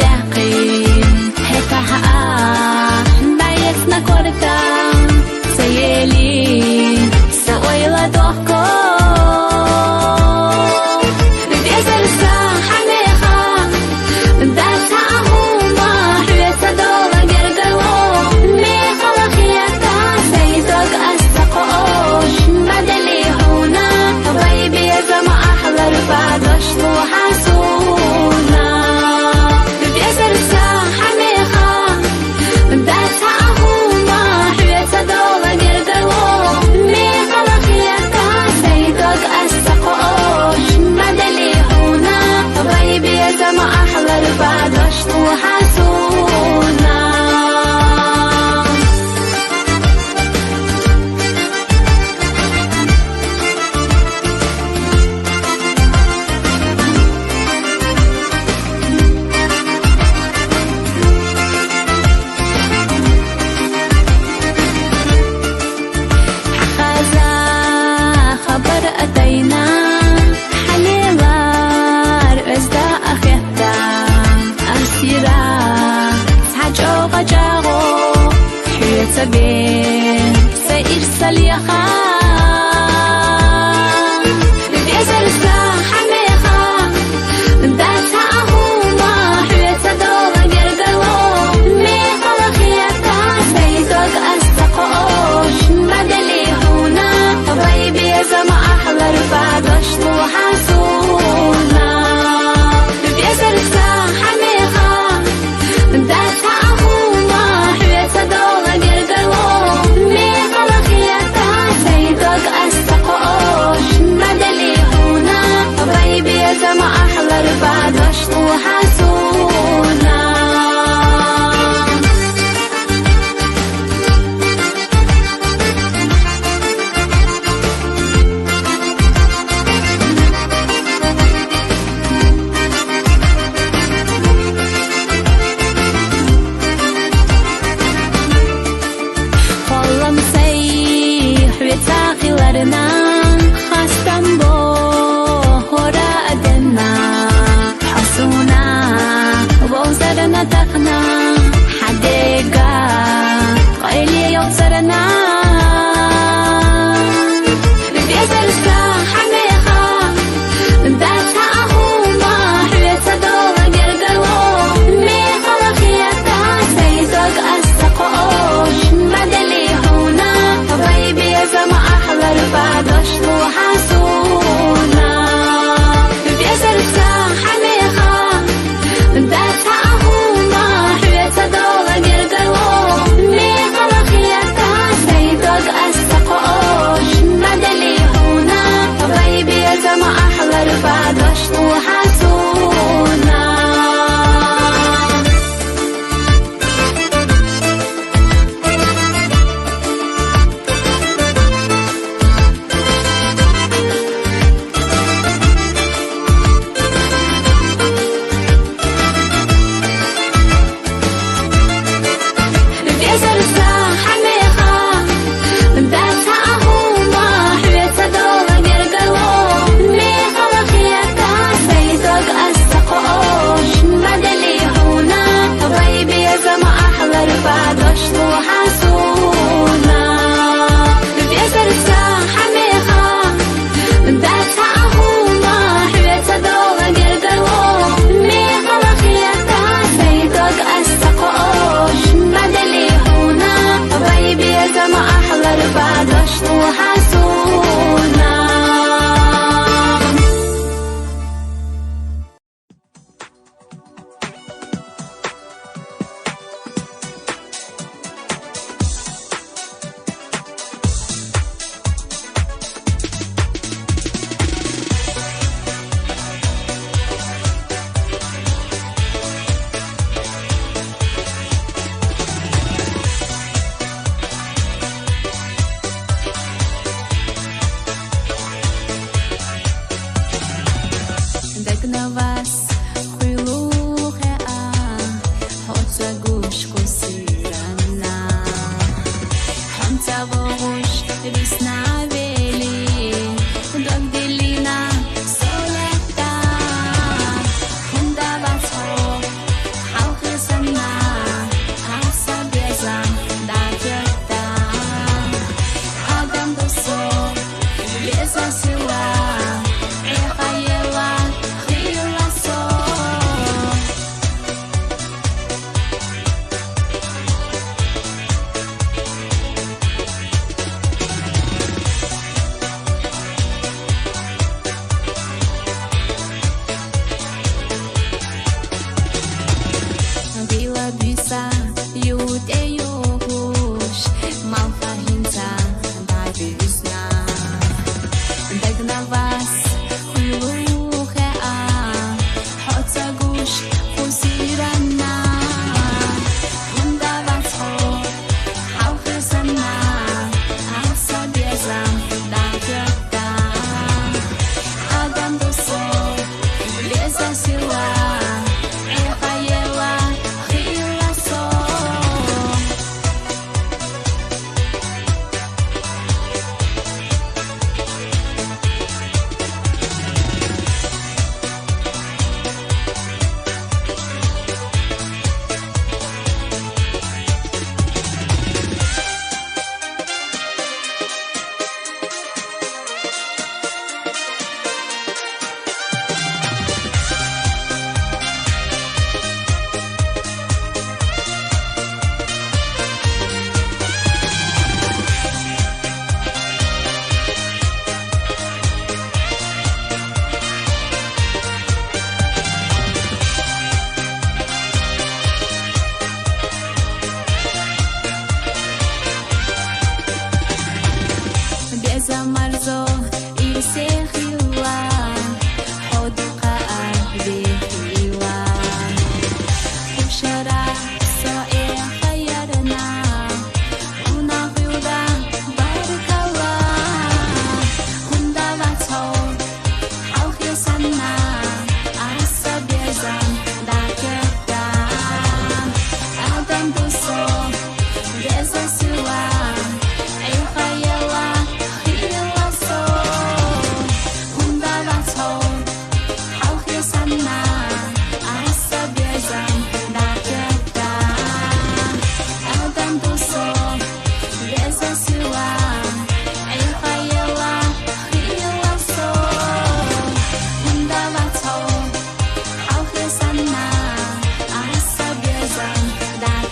باقي هتاها بايت نكورتا سيلي سويلا دوكو بيزر ساحة ميخا داتا هما حيوتا دولا جرقلو ميخا وخياتا سيدوك أستقوش بدلي هنا طبيبي زم أحلى رفادوش وحاسونا بيزر ساحة ميخا داتا هما حيوتا دولا جرقلو ميخا وخياتا سيدوك أستقوش بدلي هنا طبيبي زم أحلى رفادوش وحاسونا خبر أتينا حليلار أزدا أخيتا أسيرا سحجو غجاغو حيوتا بين سير سليخا بيزر ساحة ميخا داتا أهوما حيوتا دولا جرقلو ميخا وخياتا سيدوك أستقوش بدلي هنا طبيبي زم أحلى رفادوش وحاسونا بيزر ساحة ميخا داتا أهوما حيوتا دولا جرقلو ميخا وخياتا سيدوك bisa yuteyohush malfahinta davisna Dagna-vas hulukea hotzagush fusirana Hundavatho hauchesana asabiezam dagyata Adam doso leza siwa Zamarzo isehiwa hoduka bihiwa ushara so khayarna unahuda barkawa hundavatho auhisana asabiezam dakyata Adam doso lezasiwa Sana, asa biasa, dah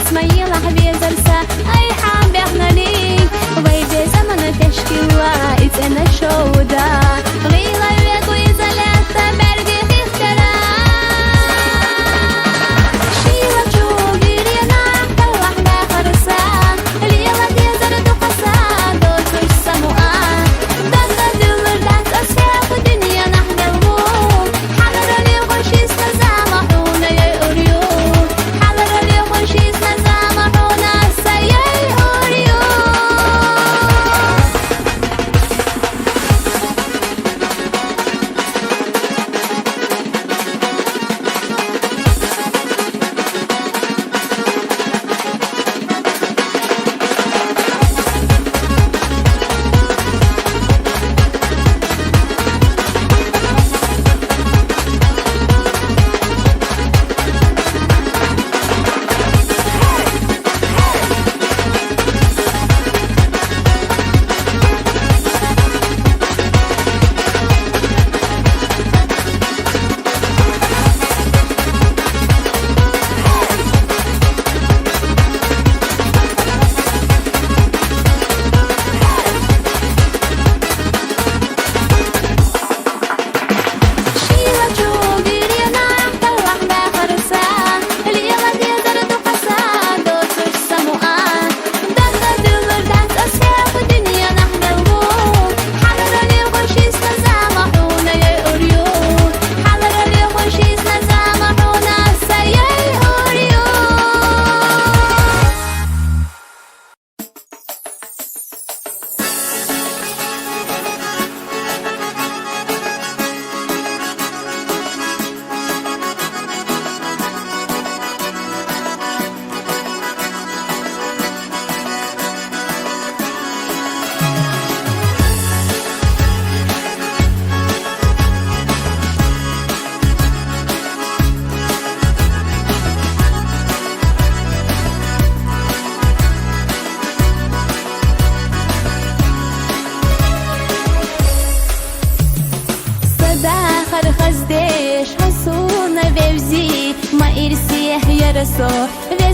إسماعيل حبي زرسا أي حام بيخنالي ويدي زمن تشكيوا إتنا شودا غيلا ويكو إزالتا برقي خيخترا شيلا جوغي رينا طلع باخرسا ليلا دي زردو قسا دوتوش سموآ دادا دلر دات أسياق دنيا نحن الغوم حضر لي خوشيس نزامحونا يا أوريو حضر لي خوشيس نزامحونا سيا أوريو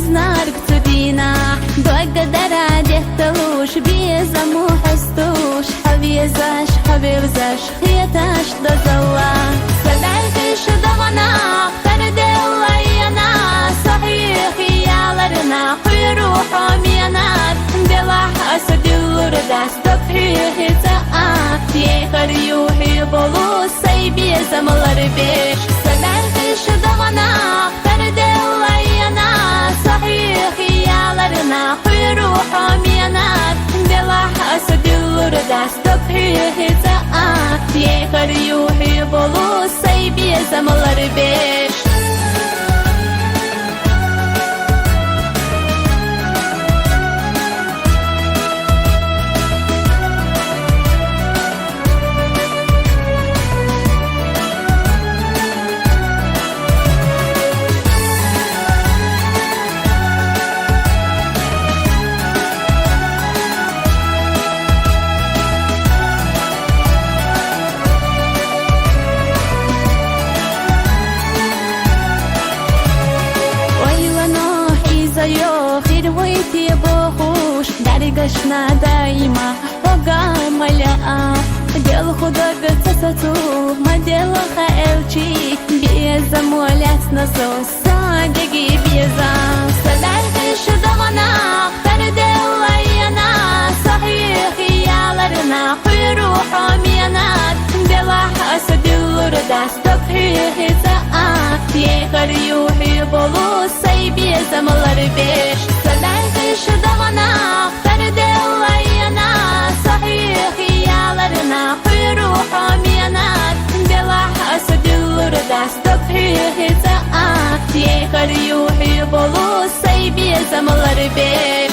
Везнар ктубина Благодаря дехталуш Безаму хастуш Хавезаш, хавевзаш Хеташ дозала Садайкиш давана Кардела яна Сахих яларна Хuyru хамиянат Белах асадилур Дастапхих итаа Тейхар юхи болу Сайби замалар беш Садайкиш давана Кардела صحيح يالرنا خيرو حامينات بلاح أسد الورداس تبحيه تاء يخر يوحي بلو سيبي زمالر بيش درگشنا دايما وقاملا دل خدا قصصتو ما دل خيلشي بيزا مولات نصو صادقي بيزا صدرتش دغنا فردل ينا صحيح يالرنا خيرو حامينات بلاح أسد الورداس تبحيه تاء يخر يوحي بلو سيبي زمالر بيش صدرتش دغنا Дастапхих таа Тейхар юхи болу Сайби замалар беш